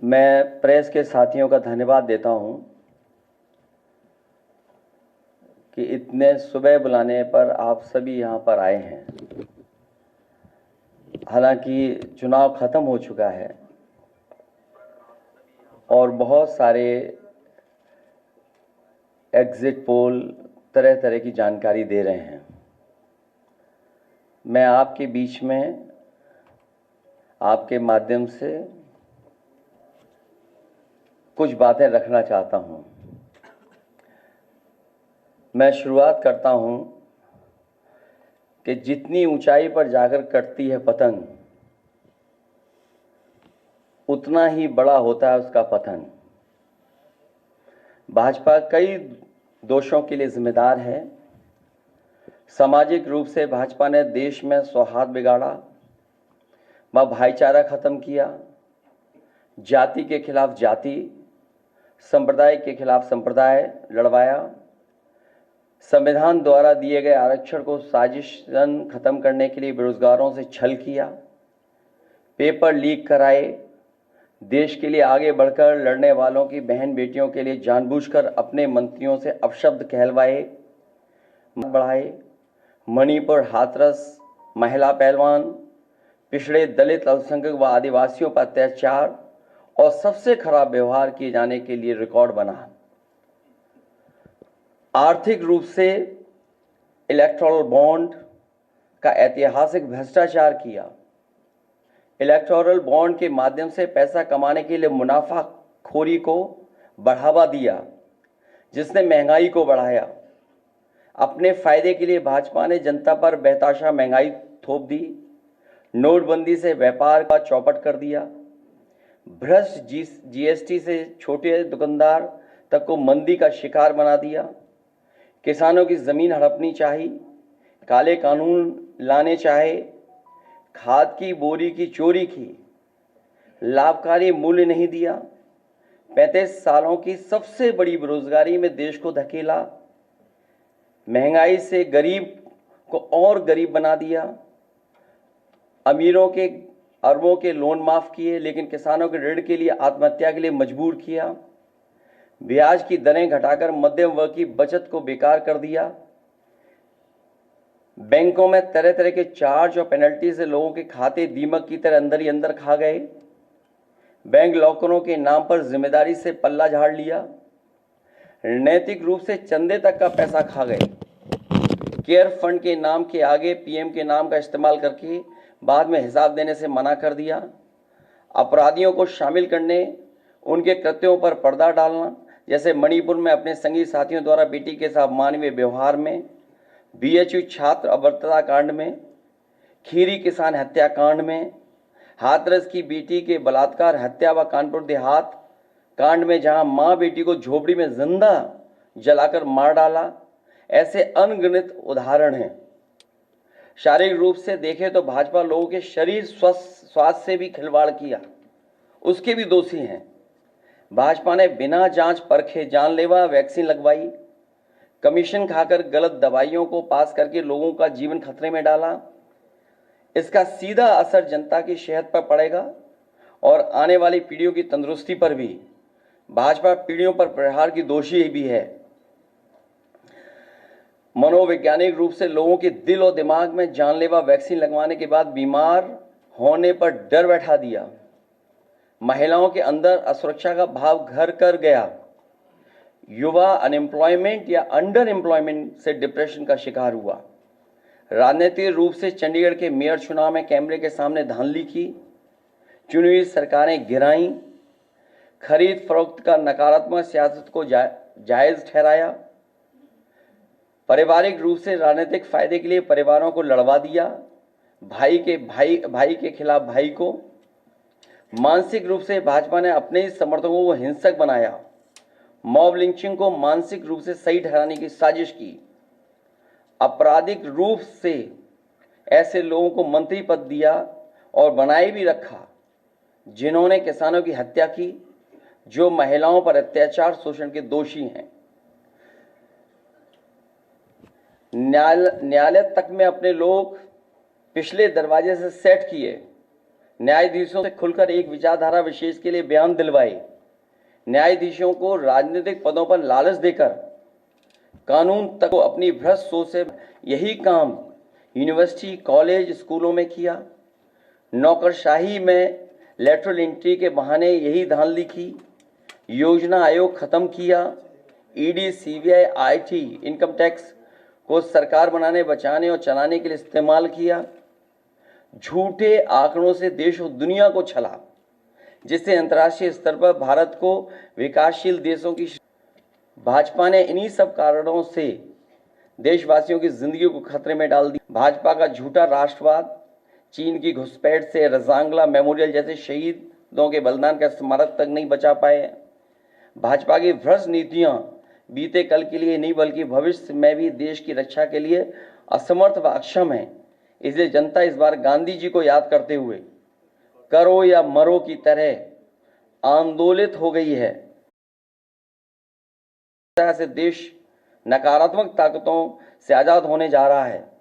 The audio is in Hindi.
मैं प्रेस के साथियों का धन्यवाद देता हूं कि इतने सुबह बुलाने पर आप सभी यहां पर आए हैं। हालांकि चुनाव खत्म हो चुका है और बहुत सारे एग्जिट पोल तरह तरह की जानकारी दे रहे हैं। मैं आपके बीच में आपके माध्यम से कुछ बातें रखना चाहता हूं। मैं शुरुआत करता हूं कि जितनी ऊंचाई पर जाकर कटती है पतंग, उतना ही बड़ा होता है उसका पतन। भाजपा कई दोषों के लिए जिम्मेदार है। सामाजिक रूप से भाजपा ने देश में सौहार्द बिगाड़ा, व भाईचारा खत्म किया, जाति के खिलाफ जाति, संप्रदाय के खिलाफ संप्रदाय लड़वाया, संविधान द्वारा दिए गए आरक्षण को साजिशन खत्म करने के लिए बेरोजगारों से छल किया, पेपर लीक कराए, देश के लिए आगे बढ़कर लड़ने वालों की बहन बेटियों के लिए जानबूझकर अपने मंत्रियों से अपशब्द कहलवाए बढ़ाए, मणिपुर हाथरस महिला पहलवान, पिछड़े दलित अल्पसंख्यक व आदिवासियों पर अत्याचार और सबसे खराब व्यवहार किए जाने के लिए रिकॉर्ड बना। आर्थिक रूप से इलेक्टोरल बॉन्ड का ऐतिहासिक भ्रष्टाचार किया। इलेक्टोरल बॉन्ड के माध्यम से पैसा कमाने के लिए मुनाफाखोरी को बढ़ावा दिया, जिसने महंगाई को बढ़ाया। अपने फायदे के लिए भाजपा ने जनता पर बेतहाशा महंगाई थोप दी, नोटबंदी से व्यापार का चौपट कर दिया, भ्रष्ट जीएसटी से छोटे दुकानदार तक को मंदी का शिकार बना दिया, किसानों की जमीन हड़पनी चाहिए, काले कानून लाने चाहे, खाद की बोरी की चोरी की, लाभकारी मूल्य नहीं दिया, 35 सालों की सबसे बड़ी बेरोजगारी में देश को धकेला, महंगाई से गरीब को और गरीब बना दिया, अमीरों के अरबों के लोन माफ किए लेकिन किसानों के ऋण के लिए आत्महत्या के लिए मजबूर किया, ब्याज की दरें घटाकर मध्यम वर्ग की बचत को बेकार कर दिया, बैंकों में तरह तरह के चार्ज और पेनल्टी से लोगों के खाते दीमक की तरह अंदर ही अंदर खा गए, बैंक लॉकरों के नाम पर जिम्मेदारी से पल्ला झाड़ लिया, नैतिक रूप से चंदे तक का पैसा खा गए, केयर फंड के नाम के आगे पीएम के नाम का इस्तेमाल करके बाद में हिसाब देने से मना कर दिया, अपराधियों को शामिल करने, उनके कृत्यों पर पर्दा डालना, जैसे मणिपुर में अपने संगी साथियों द्वारा बेटी के साथ मानवीय व्यवहार में, बीएचयू छात्र अभद्रता कांड में, खीरी किसान हत्याकांड में, हाथरस की बेटी के बलात्कार हत्या व कानपुर देहात कांड में जहां मां बेटी को झोपड़ी में जिंदा जलाकर मार डाला, ऐसे अनगिनत उदाहरण हैं। शारीरिक रूप से देखें तो भाजपा लोगों के शरीर स्वास्थ्य से भी खिलवाड़ किया, उसके भी दोषी हैं। भाजपा ने बिना जांच परखे जानलेवा वैक्सीन लगवाई, कमीशन खाकर गलत दवाइयों को पास करके लोगों का जीवन खतरे में डाला। इसका सीधा असर जनता की सेहत पर पड़ेगा और आने वाली पीढ़ियों की तंदुरुस्ती पर भी। भाजपा पीढ़ियों पर प्रहार की दोषी भी है। मनोवैज्ञानिक रूप से लोगों के दिल और दिमाग में जानलेवा वैक्सीन लगवाने के बाद बीमार होने पर डर बैठा दिया, महिलाओं के अंदर असुरक्षा का भाव घर कर गया, युवा अनएम्प्लॉयमेंट या अंडर एम्प्लॉयमेंट से डिप्रेशन का शिकार हुआ। राजनीतिक रूप से चंडीगढ़ के मेयर चुनाव में कैमरे के सामने धांधली की, चुनी हुई सरकारें गिराई, खरीद फरोख्त का नकारात्मक सियासत को जायज ठहराया, पारिवारिक रूप से राजनीतिक फायदे के लिए परिवारों को लड़वा दिया, भाई के खिलाफ भाई को। मानसिक रूप से भाजपा ने अपने ही समर्थकों को हिंसक बनाया, मॉब लिंचिंग को मानसिक रूप से सही ठहराने की साजिश की, आपराधिक रूप से ऐसे लोगों को मंत्री पद दिया और बनाए भी रखा जिन्होंने किसानों की हत्या की, जो महिलाओं पर अत्याचार शोषण के दोषी हैं। न्यायालय तक में अपने लोग पिछले दरवाजे से सेट किए, न्यायाधीशों से खुलकर एक विचारधारा विशेष के लिए बयान दिलवाए, न्यायाधीशों को राजनीतिक पदों पर लालच देकर कानून तक को अपनी भ्रष्ट सोच से यही काम यूनिवर्सिटी, कॉलेज, स्कूलों में किया। नौकरशाही में लेटरल एंट्री के बहाने यही धांधली की। योजना आयोग खत्म किया। ED, CBI, IT, income tax को सरकार बनाने, बचाने और चलाने के लिए इस्तेमाल किया। झूठे आंकड़ों से देश और दुनिया को छला, जिससे अंतर्राष्ट्रीय स्तर पर भारत को विकासशील देशों की भाजपा ने इन्हीं सब कारणों से देशवासियों की जिंदगी को खतरे में डाल दी। भाजपा का झूठा राष्ट्रवाद, चीन की घुसपैठ से रजांगला मेमोरियल जैसे शहीदों के बलिदान का स्मारक तक नहीं बचा पाए। भाजपा की भ्रष्ट नीतियां बीते कल के लिए नहीं बल्कि भविष्य में भी देश की रक्षा के लिए असमर्थ व अक्षम है। इसलिए जनता इस बार गांधी जी को याद करते हुए करो या मरो की तरह आंदोलित हो गई है। से देश नकारात्मक ताकतों से आजाद होने जा रहा है।